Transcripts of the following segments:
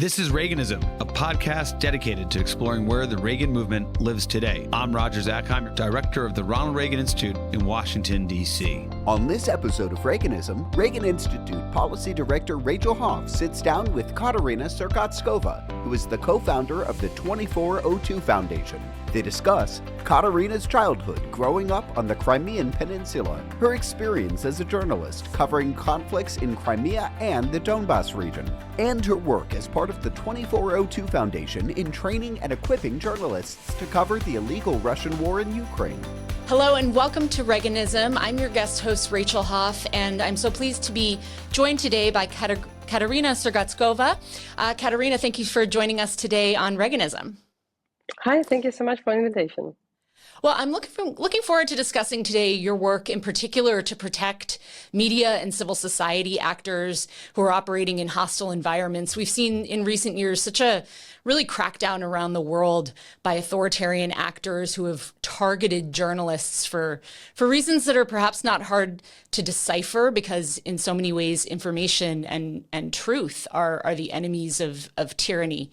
This is Reaganism, a podcast dedicated to exploring where the Reagan movement lives today. I'm Roger Zakheim, director of the Ronald Reagan Institute in Washington, D.C. On this episode of Reaganism, Reagan Institute Policy Director Rachel Hoff sits down with Katerina Sergatskova, who is the co-founder of the 2402 Foundation. They discuss Katerina's childhood growing up on the Crimean Peninsula, her experience as a journalist covering conflicts in Crimea and the Donbas Region, and her work as part of the 2402 Foundation in training and equipping journalists to cover the illegal Russian war in Ukraine. Hello and welcome to Reaganism. I'm your guest host, Rachel Hoff, and I'm so pleased to be joined today by Katerina Sergatskova. Katerina, thank you for joining us today on Reaganism. Hi, thank you so much for the invitation. Well, I'm looking forward to discussing today your work in particular to protect media and civil society actors who are operating in hostile environments. We've seen in recent years such a really crackdown around the world by authoritarian actors who have targeted journalists for reasons that are perhaps not hard to decipher, because in so many ways information and truth are the enemies of tyranny.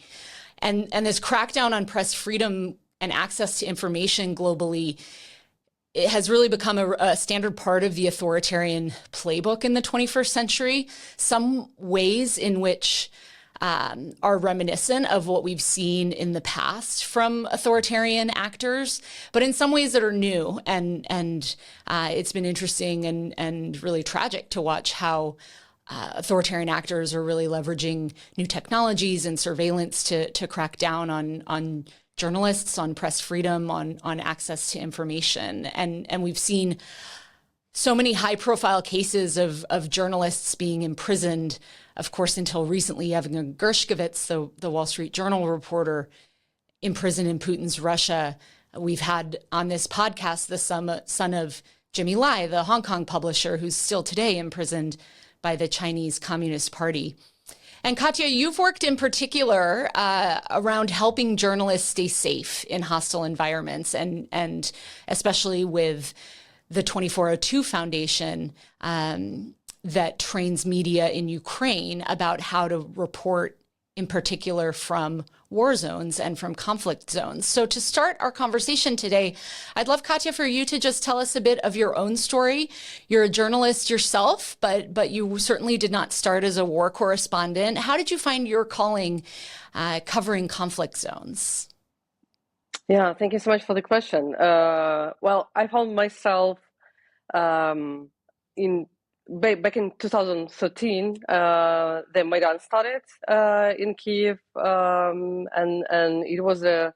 And this crackdown on press freedom and access to information globally, it has really become a standard part of the authoritarian playbook in the 21st century. Some ways in which are reminiscent of what we've seen in the past from authoritarian actors, but in some ways that are new. And it's been interesting and really tragic to watch how authoritarian actors are really leveraging new technologies and surveillance to crack down on journalists, on press freedom, on access to information. And we've seen so many high-profile cases of journalists being imprisoned, of course, until recently, Evan Gershkovich, the Wall Street Journal reporter, imprisoned in Putin's Russia. We've had on this podcast the son of Jimmy Lai, the Hong Kong publisher, who's still today imprisoned by the Chinese Communist Party. And Katya, you've worked in particular around helping journalists stay safe in hostile environments, and especially with the 2402 Foundation that trains media in Ukraine about how to report, in particular, from war zones and from conflict zones. So to start our conversation today, I'd love, Katya, for you to just tell us a bit of your own story. You're a journalist yourself, but you certainly did not start as a war correspondent. How did you find your calling covering conflict zones? Yeah, thank you so much for the question. Well, I found myself back in 2013, the Maidan started in Kiev, and it was a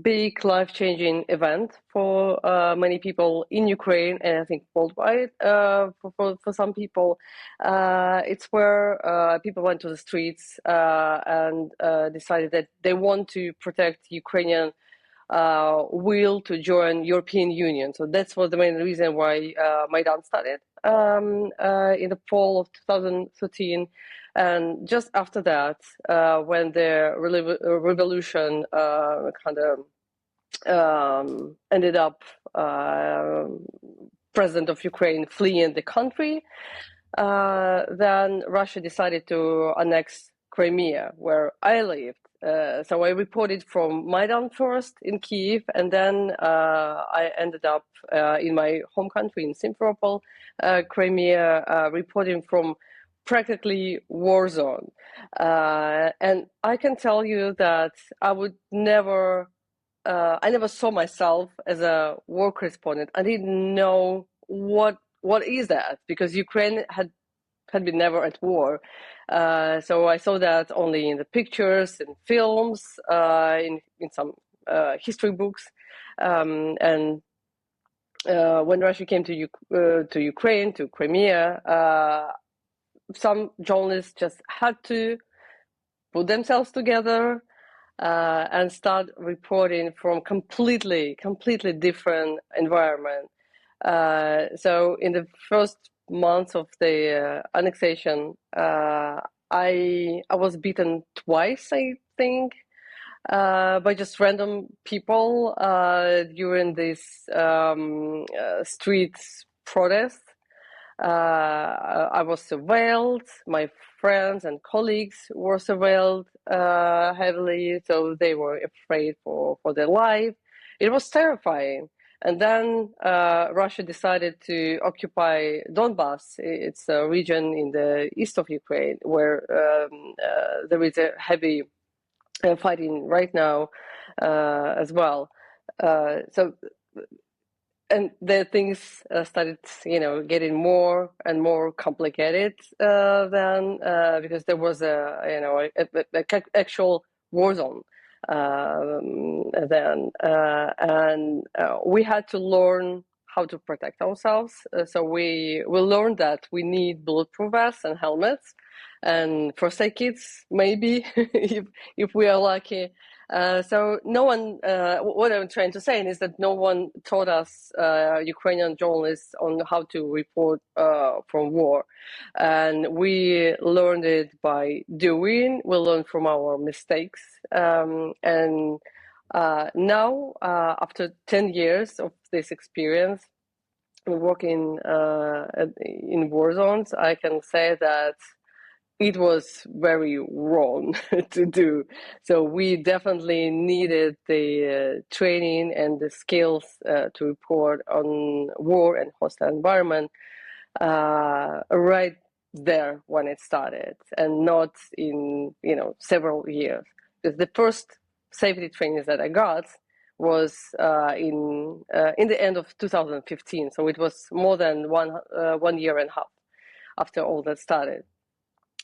big life-changing event for many people in Ukraine, and I think worldwide for some people. It's where people went to the streets and decided that they want to protect Ukrainian will to join European Union. So that's was the main reason why Maidan started in the fall of 2013. And just after that, when the revolution kind of ended up, president of Ukraine fleeing the country, then Russia decided to annex Crimea, where I lived. So I reported from Maidan first in Kiev, and then I ended up in my home country in Simferopol, Crimea, reporting from practically war zone. And I can tell you that I never saw myself as a war correspondent. I didn't know what is that, because Ukraine had been never at war. So I saw that only in the pictures and films, in some history books. And when Russia came to Ukraine, to Crimea, some journalists just had to put themselves together and start reporting from completely different environment. So in the first months of the annexation, I was beaten twice, I think, by just random people during this street protest. I was surveilled, my friends and colleagues were surveilled, heavily, so they were afraid for their life. It was terrifying. And then Russia decided to occupy Donbas. It's a region in the east of Ukraine where there is a heavy fighting right now as well. And the things started, getting more and more complicated then because there was a actual war zone then, and we had to learn how to protect ourselves. So we learned that we need bulletproof vests and helmets and first aid kits, maybe if we are lucky. So no one, what I'm trying to say is that no one taught us, Ukrainian journalists, on how to report from war. And we learned it by doing, we learned from our mistakes. And now, after 10 years of this experience, working in war zones, I can say that it was very wrong to do. So we definitely needed the training and the skills to report on war and hostile environment right there when it started, and not in several years. Because the first safety trainings that I got was in the end of 2015. So it was more than 1 year and a half after all that started.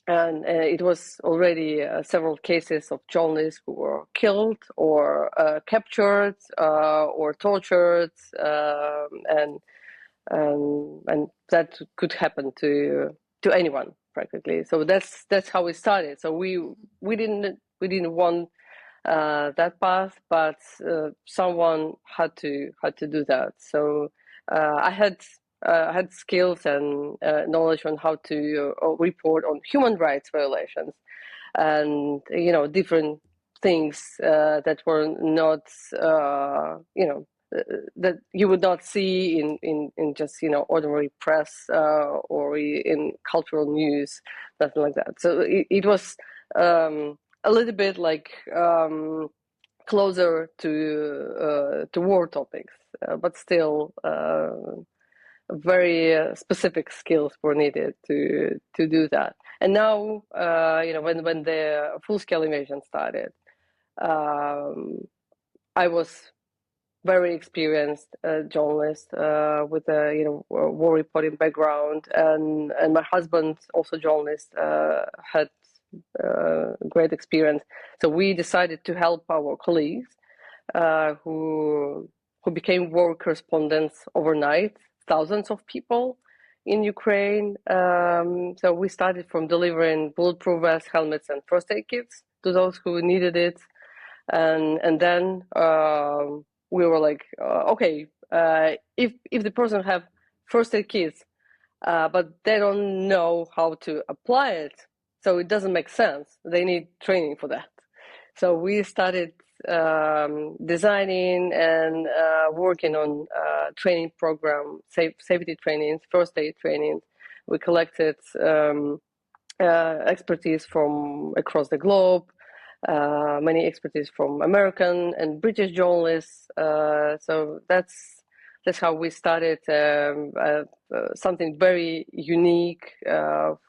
And it was already several cases of journalists who were killed or captured or tortured, and that could happen to anyone practically. So that's how it started. So we didn't want that path, but someone had to do that. So I had skills and knowledge on how to report on human rights violations and different things that were not that you would not see in just ordinary press or in cultural news, nothing like that. So it was a little bit like closer to war topics, but still very specific skills were needed to do that. And now, when the full-scale invasion started, I was very experienced journalist with a war reporting background, and my husband, also journalist, had great experience. So we decided to help our colleagues who became war correspondents overnight. Thousands of people in Ukraine. So we started from delivering bulletproof vests, helmets, and first aid kits to those who needed it, and then we were like, okay, if the person have first aid kits, but they don't know how to apply it, so it doesn't make sense. They need training for that. So we started designing and working on training program, safety trainings, first aid trainings. We collected expertise from across the globe, many expertise from American and British journalists. So that's how we started something very unique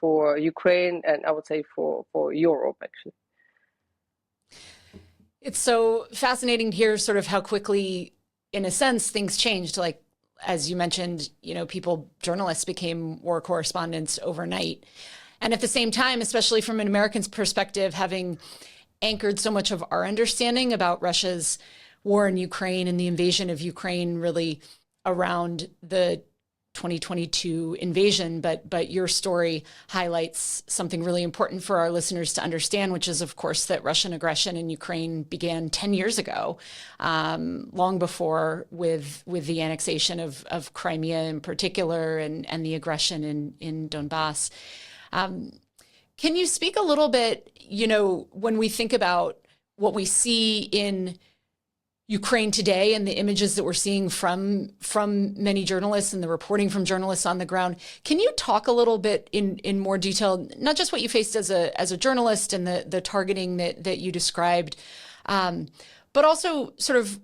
for Ukraine, and I would say for Europe, actually. It's so fascinating to hear sort of how quickly, in a sense, things changed. Like, as you mentioned, journalists became war correspondents overnight. And at the same time, especially from an American's perspective, having anchored so much of our understanding about Russia's war in Ukraine and the invasion of Ukraine really around the 2022 invasion, but your story highlights something really important for our listeners to understand, which is, of course, that Russian aggression in Ukraine began 10 years ago, long before with the annexation of Crimea in particular and the aggression in Donbas. Can you speak a little bit, when we think about what we see in Ukraine today and the images that we're seeing from many journalists and the reporting from journalists on the ground. Can you talk a little bit in more detail, not just what you faced as a journalist and the targeting that you described, but also sort of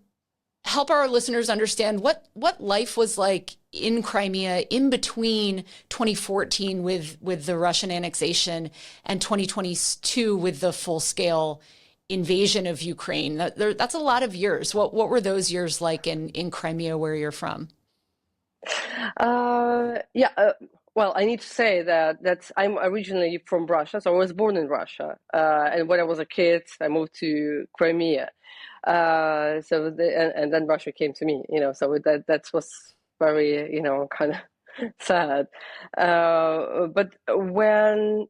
help our listeners understand what life was like in Crimea in between 2014 with the Russian annexation and 2022 with the full-scale invasion of Ukraine. That's a lot of years. What were those years like in Crimea, where you're from? Well, I need to say that I'm originally from Russia, so I was born in Russia, and when I was a kid, I moved to Crimea. And then Russia came to me, so that was very, kind of sad. But when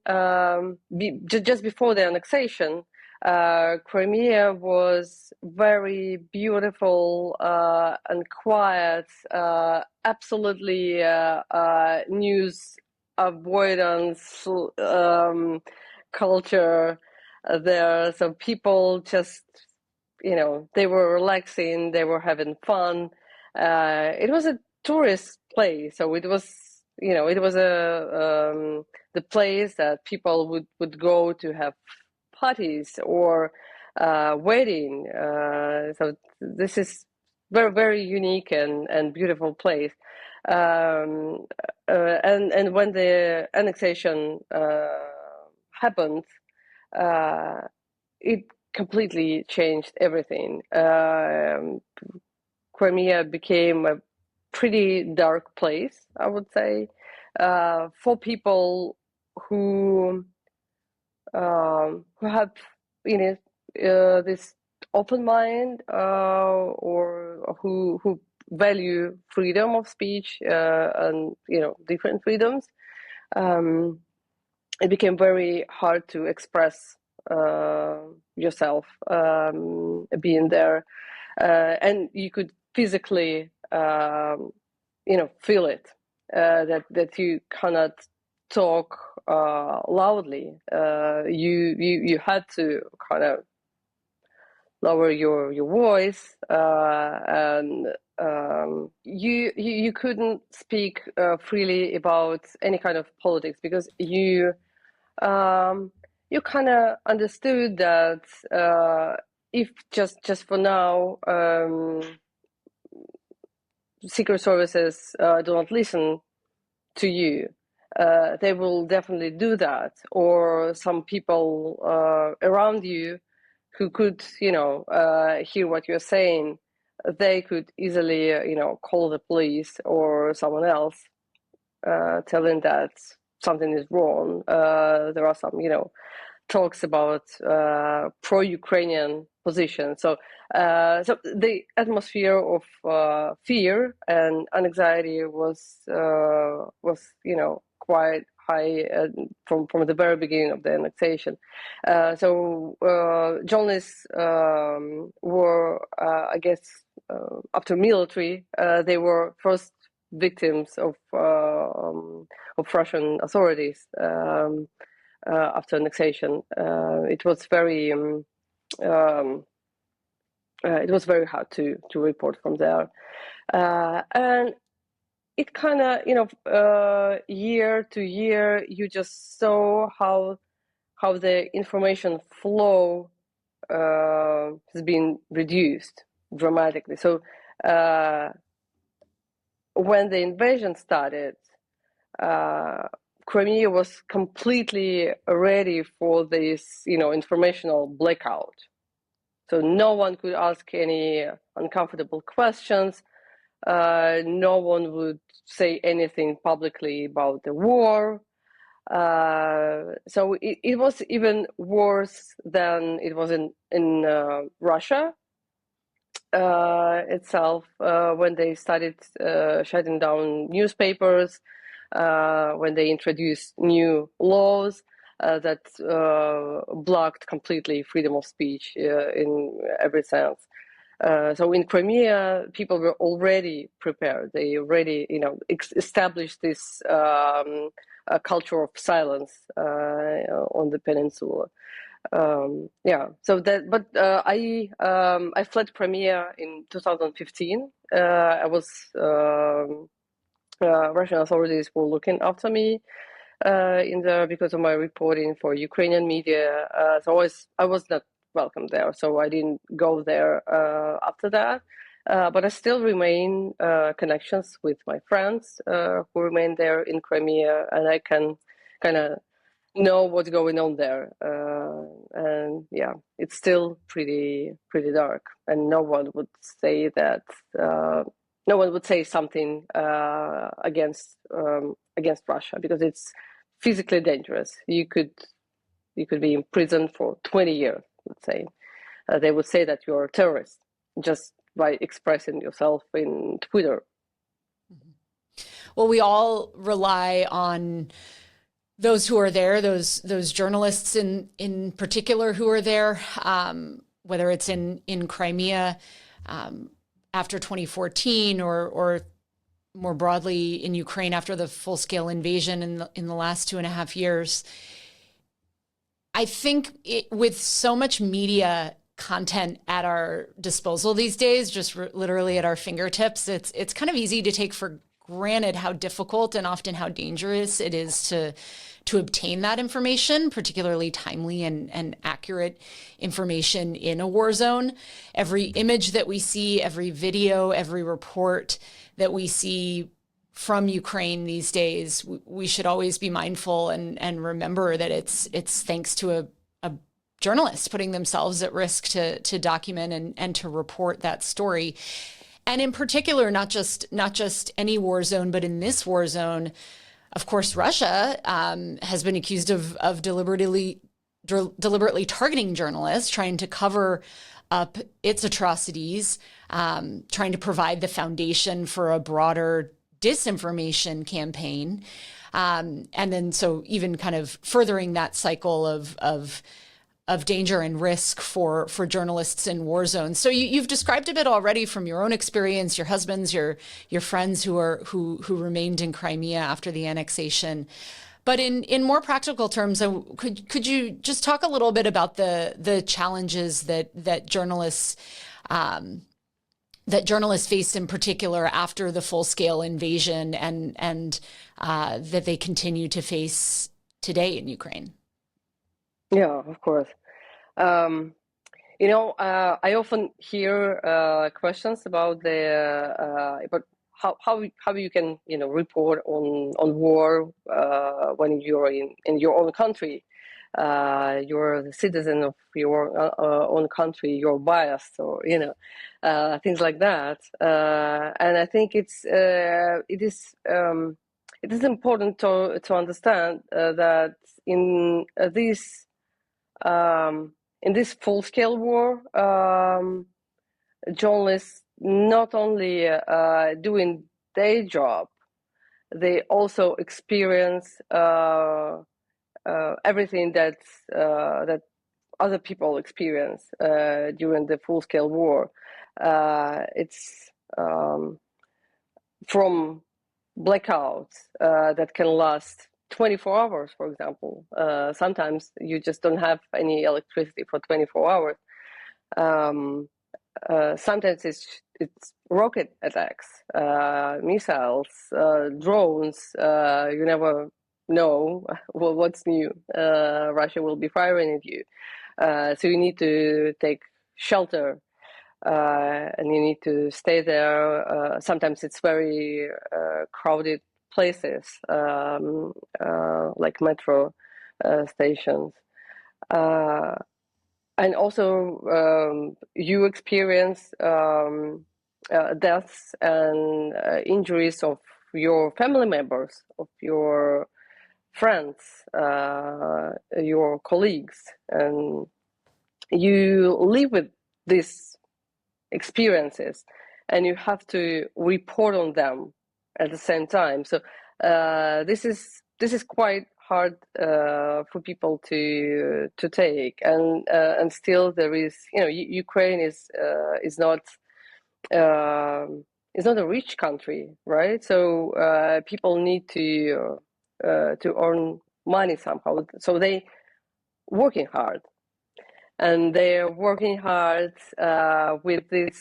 just before the annexation, Crimea was very beautiful and quiet, absolutely news avoidance culture there. So people just, they were relaxing, they were having fun. It was a tourist place, so it was, it was the place that people would go to have parties or wedding. So this is very, very unique and beautiful place. And when the annexation happened, it completely changed everything. Crimea became a pretty dark place, I would say, for people who have this open mind or who value freedom of speech and different freedoms. It became very hard to express yourself being there, and you could physically feel it, that you cannot talk loudly. You had to kind of lower your voice, and you couldn't speak freely about any kind of politics, because you kind of understood that if just for now secret services do not listen to you, they will definitely do that, or some people around you who could hear what you're saying, they could easily call the police or someone else, telling that something is wrong. There are some talks about pro-Ukrainian position. So the atmosphere of fear and anxiety was quite high from the very beginning of the annexation. So journalists were, I guess, after military, they were first victims of Russian authorities after annexation. It was very hard to report from there, and it kind of year to year you just saw how the information flow has been reduced dramatically. So when the invasion started, Crimea was completely ready for this, informational blackout. So no one could ask any uncomfortable questions. No one would say anything publicly about the war. So it was even worse than it was in Russia itself, when they started shutting down newspapers, when they introduced new laws that blocked completely freedom of speech in every sense. So in Crimea, people were already prepared. They already, established this a culture of silence on the peninsula. Yeah. So that, but I fled Crimea in 2015. I was Russian authorities were looking after me in there because of my reporting for Ukrainian media. So I was not welcome there, so I didn't go there after that. But I still remain connections with my friends who remain there in Crimea, and I can kind of know what's going on there. And yeah, it's still pretty dark, and no one would say that. No one would say something against Russia because it's physically dangerous. You could be in prison for 20 years. Let's say they would say that you're a terrorist just by expressing yourself in Twitter. Well, we all rely on those who are there, those journalists in particular who are there, whether it's in Crimea after 2014 or more broadly in Ukraine after the full-scale invasion in the last 2.5 years. I think with so much media content at our disposal these days, just literally at our fingertips, it's kind of easy to take for granted how difficult and often how dangerous it is to obtain that information, particularly timely and accurate information in a war zone. Every image that we see, every video, every report that we see from Ukraine these days, we should always be mindful and remember that it's thanks to a journalist putting themselves at risk to document and to report that story. And in particular, not just any war zone, but in this war zone, of course, Russia has been accused of deliberately targeting journalists, trying to cover up its atrocities, trying to provide the foundation for a broader disinformation campaign. And then so even kind of furthering that cycle of danger and risk for journalists in war zones. So you've described a bit already from your own experience, your husband's, your friends who remained in Crimea after the annexation. But in more practical terms, could you just talk a little bit about the challenges that journalists faced in particular after the full-scale invasion and that they continue to face today in Ukraine? Yeah, of course. I often hear questions about but how you can report on war when you're in your own country. You're a citizen of your own country. You're biased, or things like that. And I think it is important to understand that in this full-scale war, journalists not only doing their job, they also experience everything that other people experience during the full-scale war. It's from blackouts that can last 24 hours, for example. Sometimes you just don't have any electricity for 24 hours. Sometimes it's rocket attacks, missiles, drones. You never know what's new. Russia will be firing at you. So you need to take shelter and you need to stay there. Sometimes it's very crowded places, like metro stations. And also you experience deaths and injuries of your family members, of your friends, your colleagues, and you live with these experiences and you have to report on them at the same time. So this is quite hard for people to take, and still there is, Ukraine is not a rich country, right? So people need to earn money somehow, so they working hard and they're working hard with this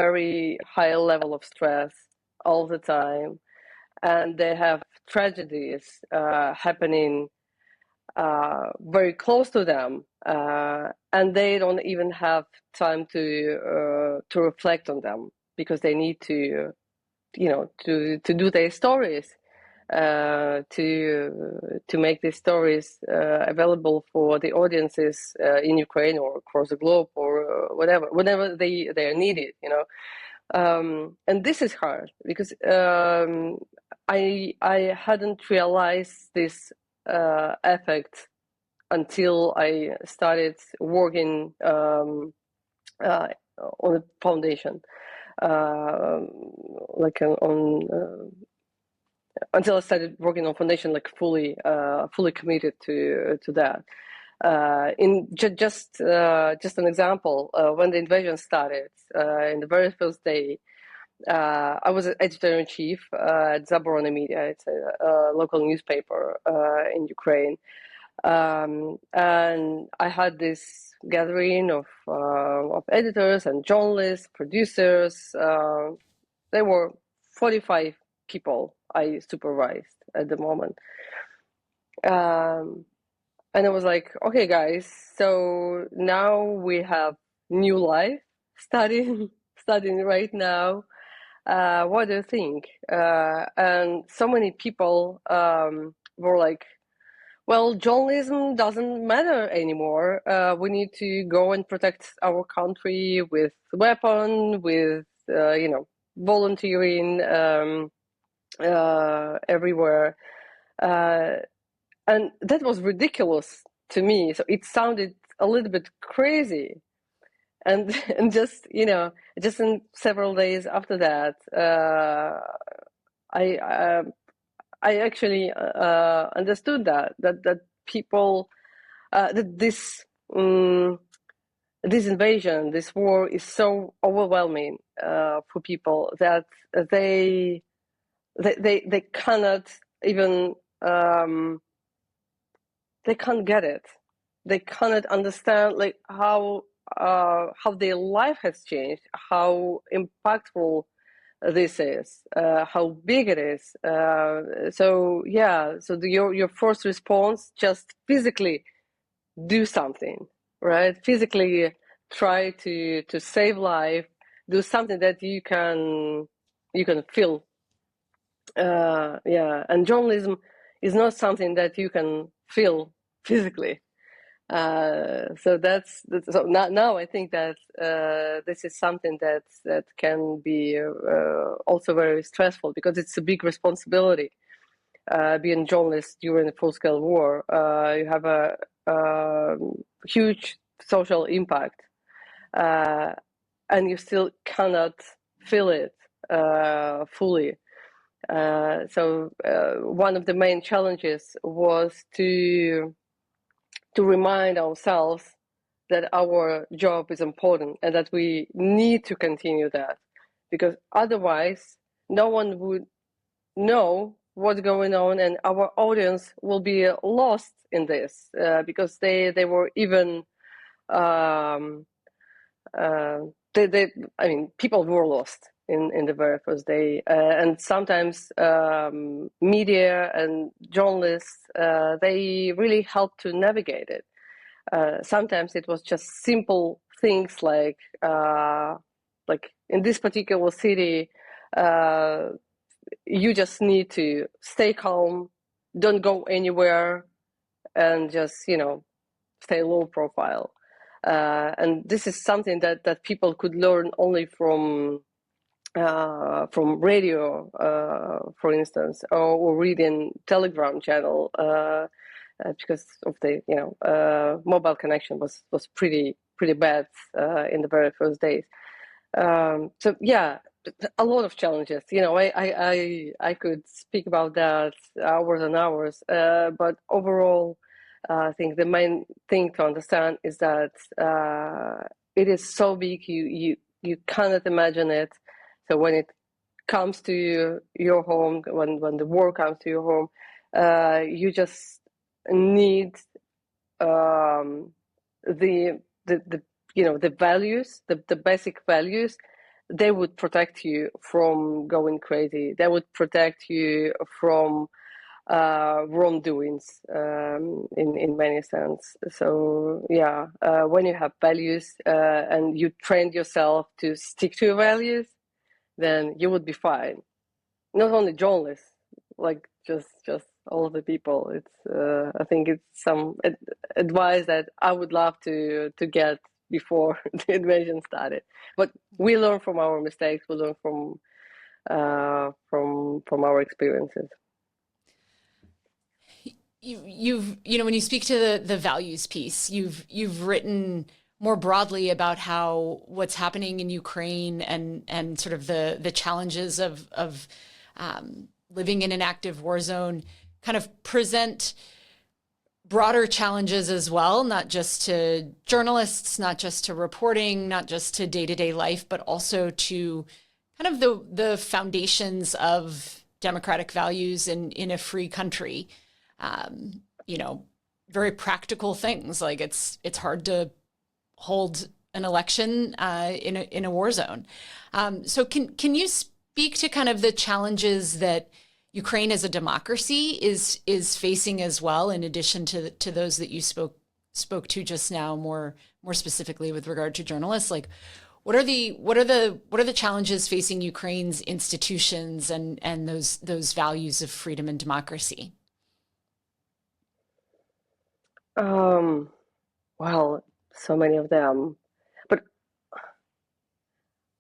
very high level of stress all the time, and they have tragedies happening very close to them, and they don't even have time to reflect on them because they need to, to do their stories, to make these stories available for the audiences in Ukraine or across the globe or whenever they are needed, and this is hard because I hadn't realized this effect until I started working on a foundation, until I started working on foundation, like fully committed to that. In just an example, when the invasion started, in the very first day, I was editor-in-chief at Zaborona Media. It's a local newspaper in Ukraine, and I had this gathering of editors and journalists, producers. There were 45 people I supervised at the moment. And I was like, okay, guys, so now we have new life studying right now. What do you think? And so many people were like, well, journalism doesn't matter anymore. We need to go and protect our country with weapons, with, volunteering everywhere. And that was ridiculous to me. So it sounded a little bit crazy. And just in several days after that, I actually understood that people, that this invasion, this war is so overwhelming for people that they cannot even they can't get it. They cannot understand like how their life has changed, how impactful this is, how big it is. So your first response, just physically do something, right? Physically try to save life, do something that you can feel. And journalism is not something that you can feel physically. So so now I think that this is something that can be also very stressful because it's a big responsibility. Being a journalist during a full-scale war, you have a huge social impact, and you still cannot feel it fully. So one of the main challenges was to remind ourselves that our job is important and that we need to continue that, because otherwise no one would know what's going on and our audience will be lost in this because they were even people were lost in the very first day, and sometimes media and journalists they really helped to navigate it. Sometimes it was just simple things like in this particular city, you just need to stay calm, don't go anywhere, and just stay low profile. And this is something that people could learn only from radio, for instance, or reading Telegram channel, because of the mobile connection was pretty bad in the very first days. So yeah, a lot of challenges. I could speak about that hours and hours, but overall, I think the main thing to understand is that it is so big you cannot imagine it. So when it comes to your home, when the war comes to your home, you just need the values, the basic values, they would protect you from going crazy. They would protect you from wrongdoings in many sense. So yeah, when you have values and you trained yourself to stick to your values, then you would be fine. Not only journalists, like just all of the people. It's I think it's some advice that I would love to get before the invasion started. But we learn from our mistakes. We learn from our experiences. You've when you speak to the values piece, you've written more broadly about how what's happening in Ukraine and sort of the challenges of living in an active war zone kind of present broader challenges as well, not just to journalists, not just to reporting, not just to day-to-day life, but also to kind of the foundations of democratic values in a free country. Very practical things like it's hard to hold an election in a war zone. So can you speak to kind of the challenges that Ukraine as a democracy is facing as well, in addition to those that you spoke to just now, more specifically with regard to journalists? Like, what are the challenges facing Ukraine's institutions and those values of freedom and democracy? Well, so many of them, but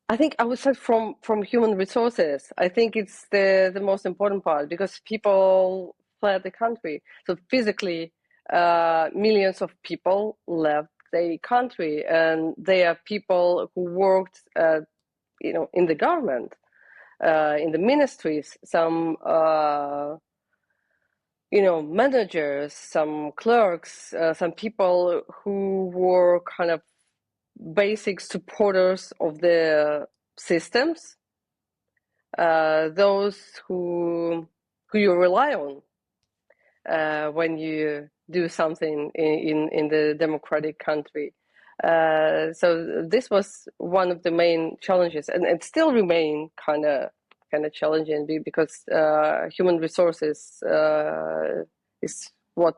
I think I would say from human resources. I think it's the most important part, because people fled the country. So physically, millions of people left the country, and they are people who worked, in the government, in the ministries. Some, managers, some clerks, some people who were kind of basic supporters of the systems, those who you rely on when you do something in the democratic country. So this was one of the main challenges, and it still remain kind of challenging, because human resources is what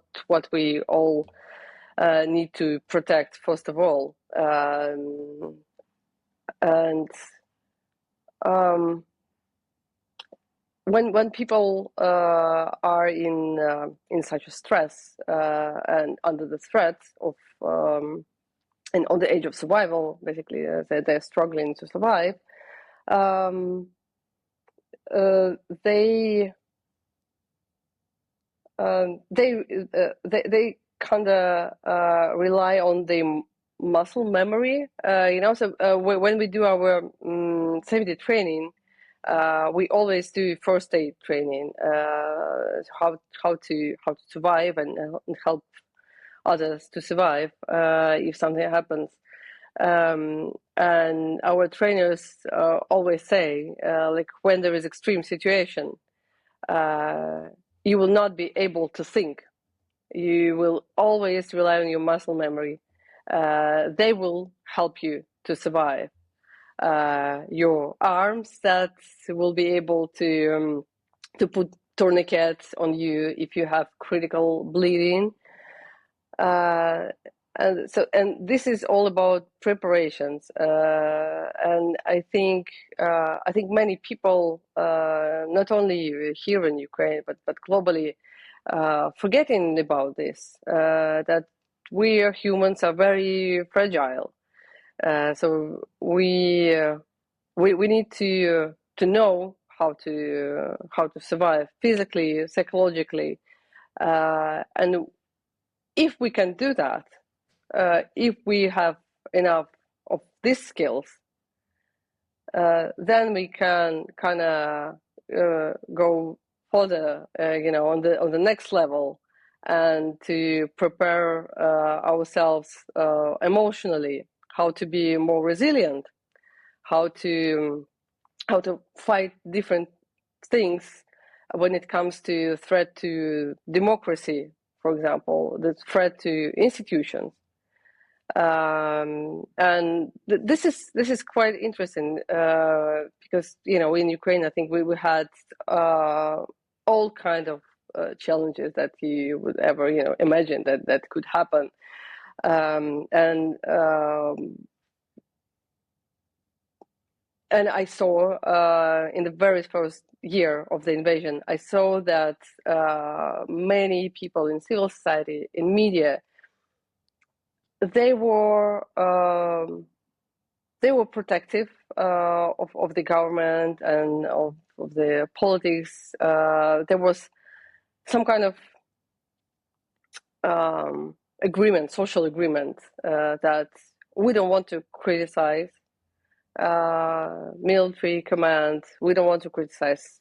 we all need to protect first of all. When people are in such a stress and under the threat of and on the edge of survival, basically they're struggling to survive, they kind of rely on the muscle memory, So when we do our safety training, we always do first aid training, how to survive and help others to survive if something happens. And our trainers always say, like, when there is extreme situation, you will not be able to think. You will always rely on your muscle memory. They will help you to survive. Your arms that will be able to put tourniquets on you if you have critical bleeding. And this is all about preparations. And I think many people, not only here in Ukraine but globally, forgetting about this, that we humans are very fragile. So we need to know how to survive physically, psychologically, and if we can do that, if we have enough of these skills, then we can kind of go further, on the next level, and to prepare ourselves emotionally, how to be more resilient, how to fight different things when it comes to threat to democracy, for example, the threat to institutions. And this is quite interesting because in Ukraine I think we had all kind of challenges that you would ever imagine that could happen, and I saw in the very first year of the invasion, I saw that many people in civil society, in media, they were protective of the government and of the politics. There was some kind of agreement, social agreement, that we don't want to criticize military command. We don't want to criticize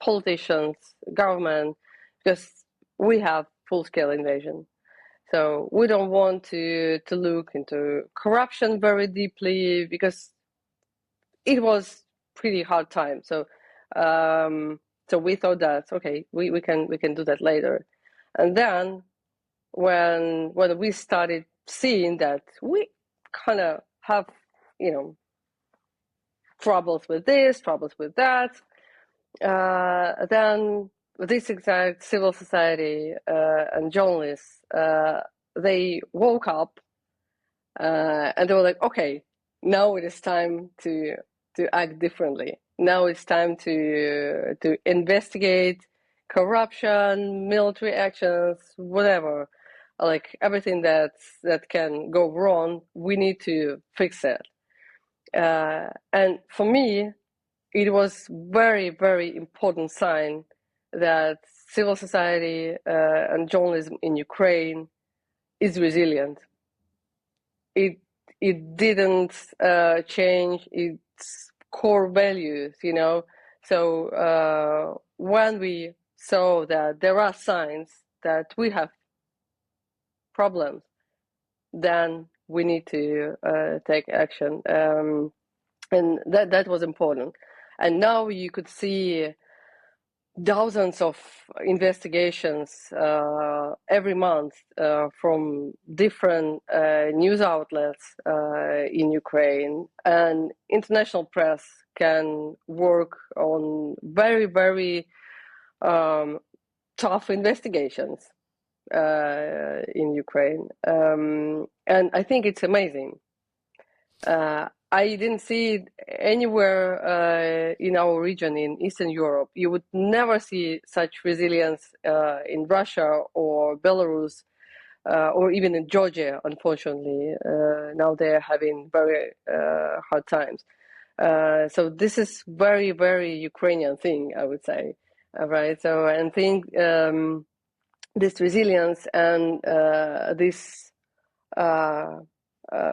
politicians, government, because we have full-scale invasion. So we don't want to look into corruption very deeply because it was pretty hard time. So so we thought that okay, we can do that later. And then when we started seeing that we kind of have troubles with this, troubles with that, then this exact civil society and journalists, they woke up and they were like, okay, now it is time to act differently. Now it's time to investigate corruption, military actions, whatever, like everything that can go wrong. We need to fix it. And for me, it was very, very important sign that civil society and journalism in Ukraine is resilient. It didn't change its core values, So when we saw that there are signs that we have problems, then we need to take action, and that was important. And now you could see dozens of investigations every month from different news outlets in Ukraine, and international press can work on very, very tough investigations in Ukraine, and I think it's amazing. I didn't see it anywhere in our region in Eastern Europe. You would never see such resilience in Russia or Belarus or even in Georgia, unfortunately. Now they're having very hard times. So this is very, very Ukrainian thing, I would say. Right. So I think this resilience and this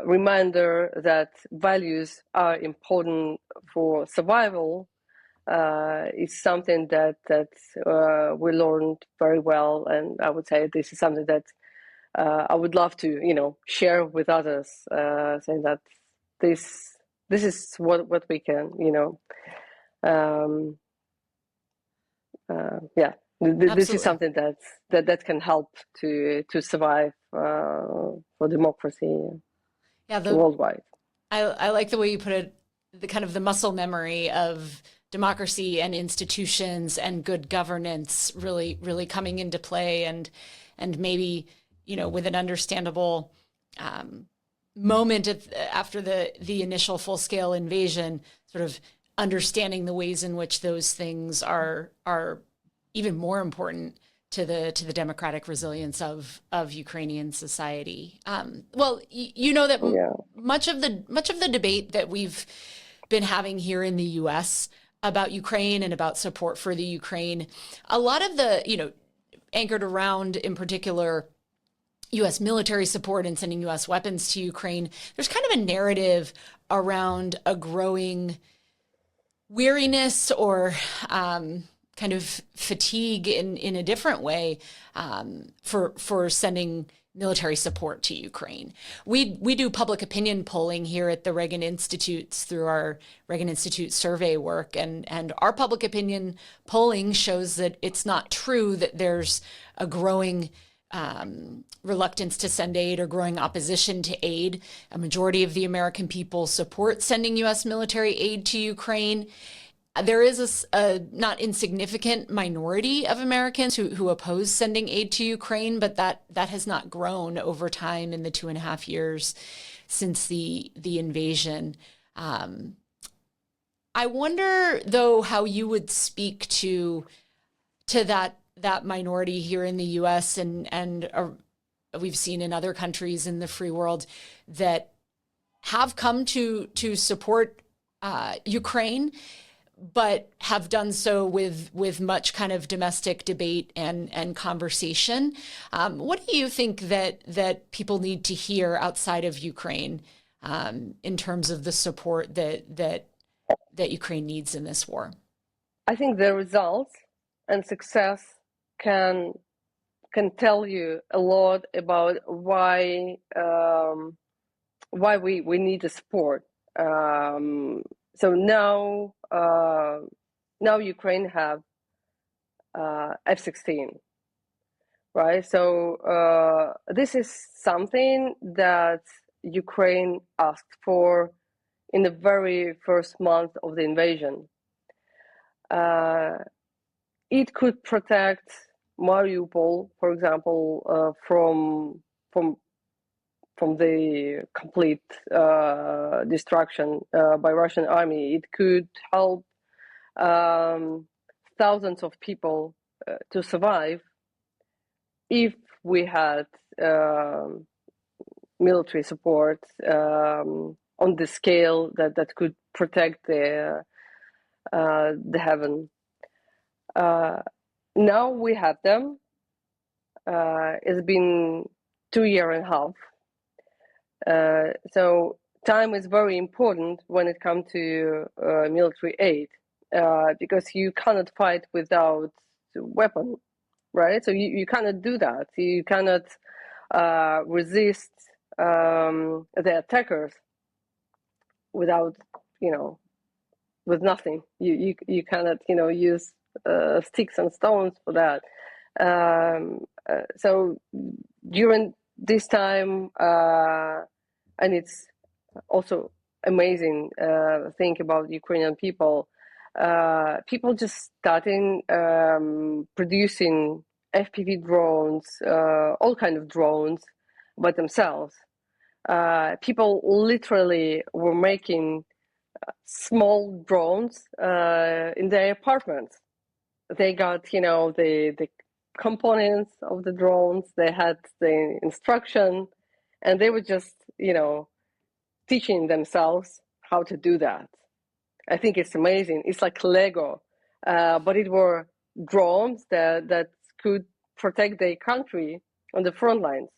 reminder that values are important for survival is something that we learned very well, and I would say this is something that I would love to share with others, saying that this is what we can yeah. This is something that can help to survive for democracy. Worldwide. I like the way you put it, the kind of the muscle memory of democracy and institutions and good governance really, really coming into play, and maybe, with an understandable moment after the initial full-scale invasion, sort of understanding the ways in which those things are even more important to the democratic resilience of Ukrainian society. Well, that much of the debate that we've been having here in the U.S. about Ukraine and about support for the Ukraine, a lot of the anchored around, in particular, U.S. military support and sending U.S. weapons to Ukraine. There's kind of a narrative around a growing weariness or kind of fatigue in a different way for sending military support to Ukraine. We do public opinion polling here at the Reagan Institutes through our Reagan Institute survey work, and our public opinion polling shows that it's not true that there's a growing reluctance to send aid or growing opposition to aid. A majority of the American people support sending U.S. military aid to Ukraine. There is a not insignificant minority of Americans who oppose sending aid to Ukraine, but that has not grown over time in the 2.5 years since the invasion. I wonder, though, how you would speak to that minority here in the U.S. and we've seen in other countries in the free world that have come to support Ukraine, but have done so with much kind of domestic debate and conversation. What do you think that people need to hear outside of Ukraine in terms of the support that Ukraine needs in this war? I think the results and success can tell you a lot about why we need the support. So now Ukraine have F-16, right? So this is something that Ukraine asked for in the very first month of the invasion. It could protect Mariupol, for example, from the complete destruction by Russian army. It could help thousands of people to survive if we had military support on the scale that could protect the heaven. Now we have them. It's been 2.5 years. So time is very important when it comes to military aid, because you cannot fight without weapon, right? So you cannot do that. You cannot resist the attackers without, with nothing. You cannot, use sticks and stones for that. So during this time, and it's also amazing thing about Ukrainian people, people just starting producing FPV drones, all kind of drones by themselves. People literally were making small drones in their apartments. They got, the components of the drones, they had the instruction, and they were just, teaching themselves how to do that. I think it's amazing. It's like Lego, but it were drones that could protect their country on the front lines.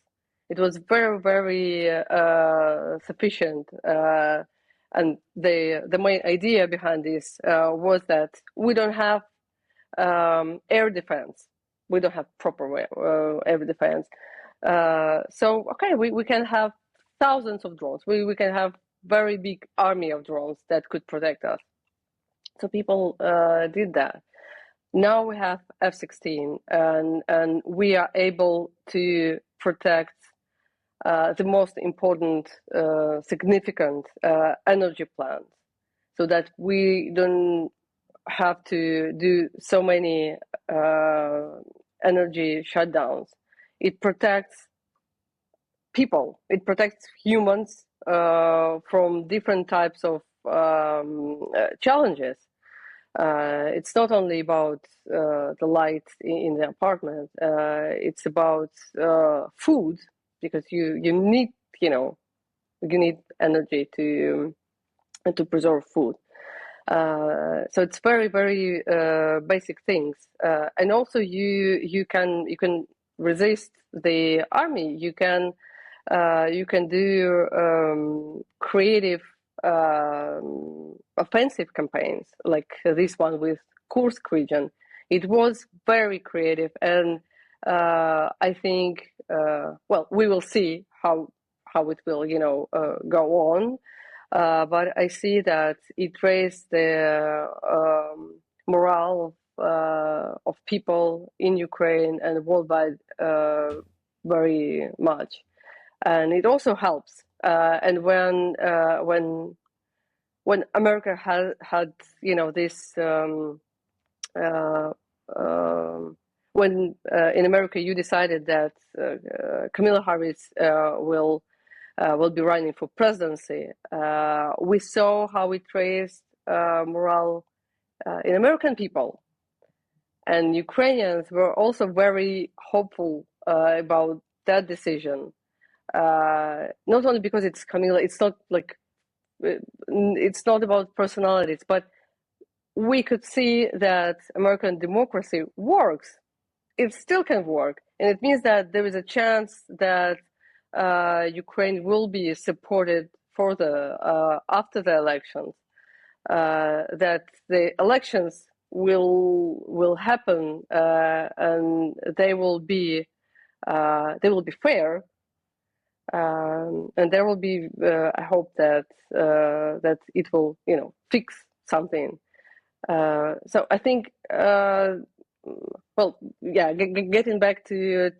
It was very, very sufficient. And the main idea behind this was that we don't have air defense. We don't have proper air defense. So, okay, we can have thousands of drones. We can have very big army of drones that could protect us. So people did that. Now we have F-16, and we are able to protect the most important, significant energy plants, so that we don't have to do so many energy shutdowns. It protects people. It protects humans from different types of challenges. It's not only about the light in the apartment. It's about food, because you need you need energy to preserve food. So it's very, very basic things, and also you can resist the army. You can do creative offensive campaigns like this one with Kursk region. It was very creative, and I think we will see how it will go on. But I see that it raised the morale of people in Ukraine and worldwide very much, and it also helps. And when America had this when in America you decided that Kamala Harris will be running for presidency, we saw how it raised morale in American people. And Ukrainians were also very hopeful about that decision. Not only because it's Kamala, it's not about personalities, but we could see that American democracy works. It still can work, and it means that there is a chance that Ukraine will be supported further after the elections. That the elections will happen, and they will be fair, and there will be. I hope that that it will fix something. So I think. Well, yeah. Getting back to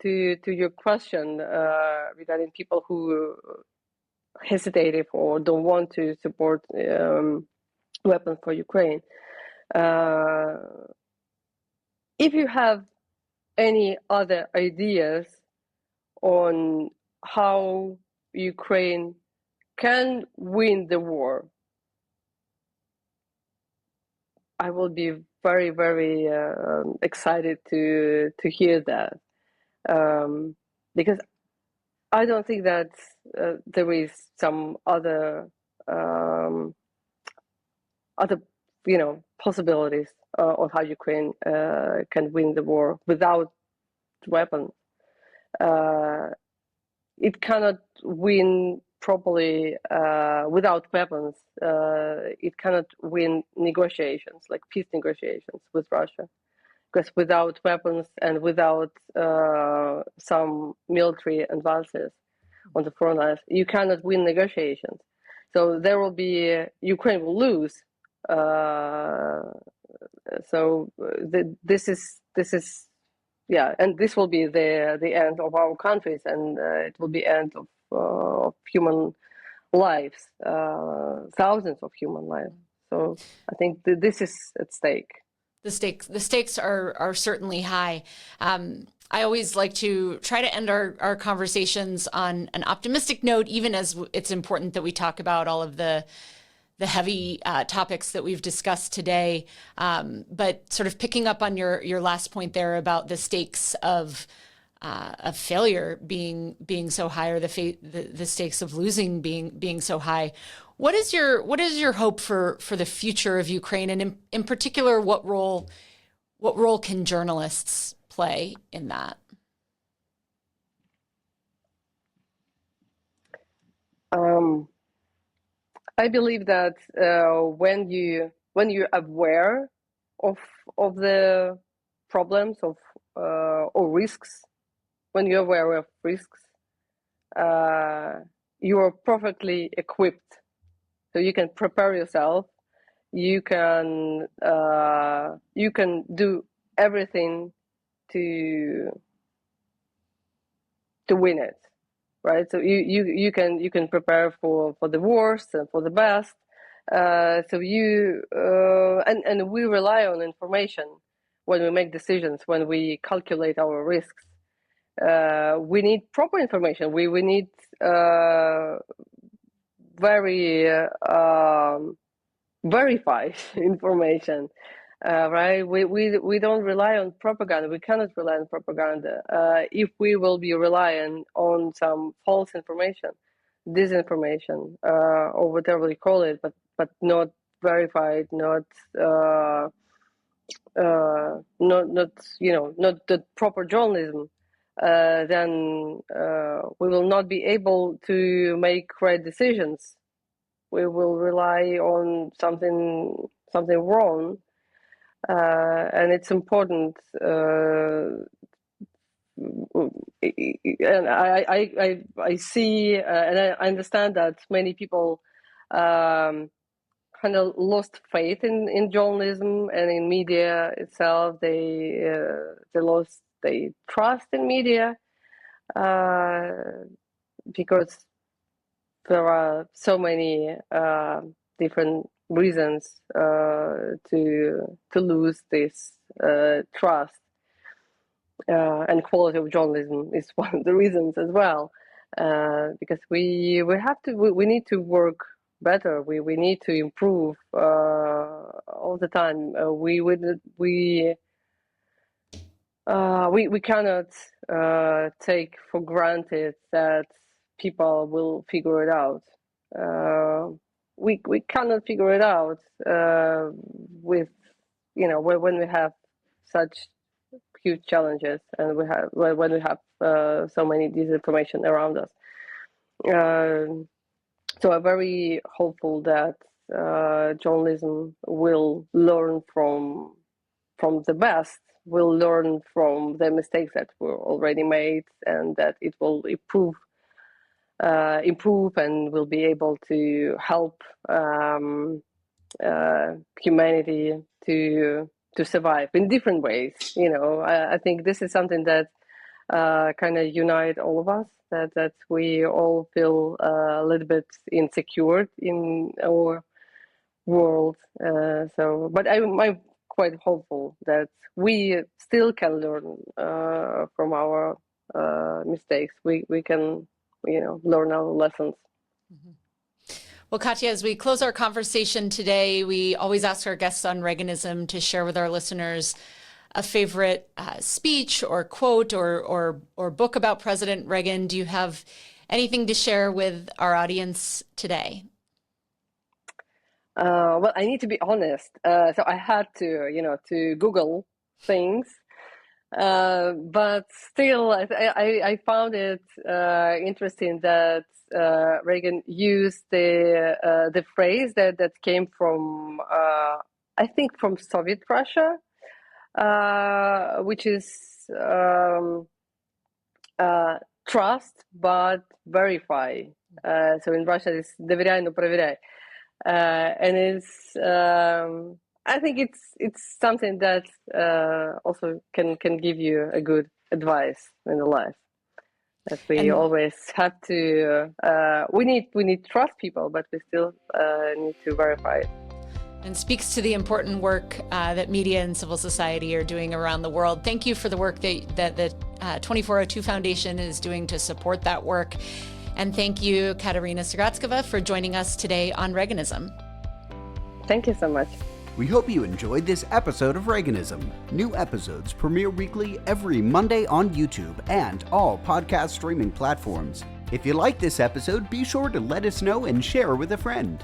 your question regarding people who hesitated or don't want to support weapons for Ukraine. If you have any other ideas on how Ukraine can win the war, I will be very, very excited to hear that, because I don't think that there is some other possibilities on how Ukraine can win the war without weapons. It cannot win properly without weapons. It cannot win negotiations, like peace negotiations with Russia, because without weapons and without some military advances on the front lines, you cannot win negotiations. So there will be Ukraine will lose. This is yeah, and this will be the end of our countries, and it will be end of human lives, thousands of human lives. So I think this is at stake. The stakes are certainly high. I always like to try to end our conversations on an optimistic note, even as it's important that we talk about all of the heavy topics that we've discussed today. But sort of picking up on your last point there about the stakes of failure being so high, or the stakes of losing being so high. What is your hope for the future of Ukraine, and in particular, what role can journalists play in that? I believe that when you're aware of the problems or risks, when you're aware of risks, you are perfectly equipped. So you can prepare yourself. You can do everything to win it, right? So you can prepare for the worst and for the best. So and we rely on information when we make decisions, when we calculate our risks. We need proper information. We need very verified information, right? We don't rely on propaganda. We cannot rely on propaganda. If we will be relying on some false information, disinformation, or whatever you call it, but not verified, not the proper journalism, then we will not be able to make right decisions. We will rely on something wrong, and it's important. And I see and I understand that many people kind of lost faith in journalism and in media itself. They lost their trust in media. because there are so many different reasons to lose this trust, and quality of journalism is one of the reasons as well. Because we need to work better. We need to improve all the time. We cannot take for granted that people will figure it out. We cannot figure it out with when we have such huge challenges, and when we have so many disinformation around us. So I'm very hopeful that journalism will learn from the best, will learn from the mistakes that were already made, and that it will improve and will be able to help humanity to survive in different ways. I think this is something that kind of unite all of us, that we all feel a little bit insecure in our world. But I'm quite hopeful that we still can learn from our mistakes. We can, learn our lessons. Mm-hmm. Well, Katya, as we close our conversation today, we always ask our guests on Reaganism to share with our listeners a favorite speech or quote or book about President Reagan. Do you have anything to share with our audience today? Well, I need to be honest. So I had to Google things, but still, I found it interesting that Reagan used the phrase that came from I think from Soviet Russia, which is trust but verify. So in Russia, it's доверяй, но проверяй. And it's I think it's something that also can give you a good advice in the life. That we always have to we need trust people, but we still need to verify it. And speaks to the important work that media and civil society are doing around the world. Thank you for the work that the 2402 Foundation is doing to support that work. And thank you, Katerina Sergatskova, for joining us today on Reaganism. Thank you so much. We hope you enjoyed this episode of Reaganism. New episodes premiere weekly every Monday on YouTube and all podcast streaming platforms. If you like this episode, be sure to let us know and share with a friend.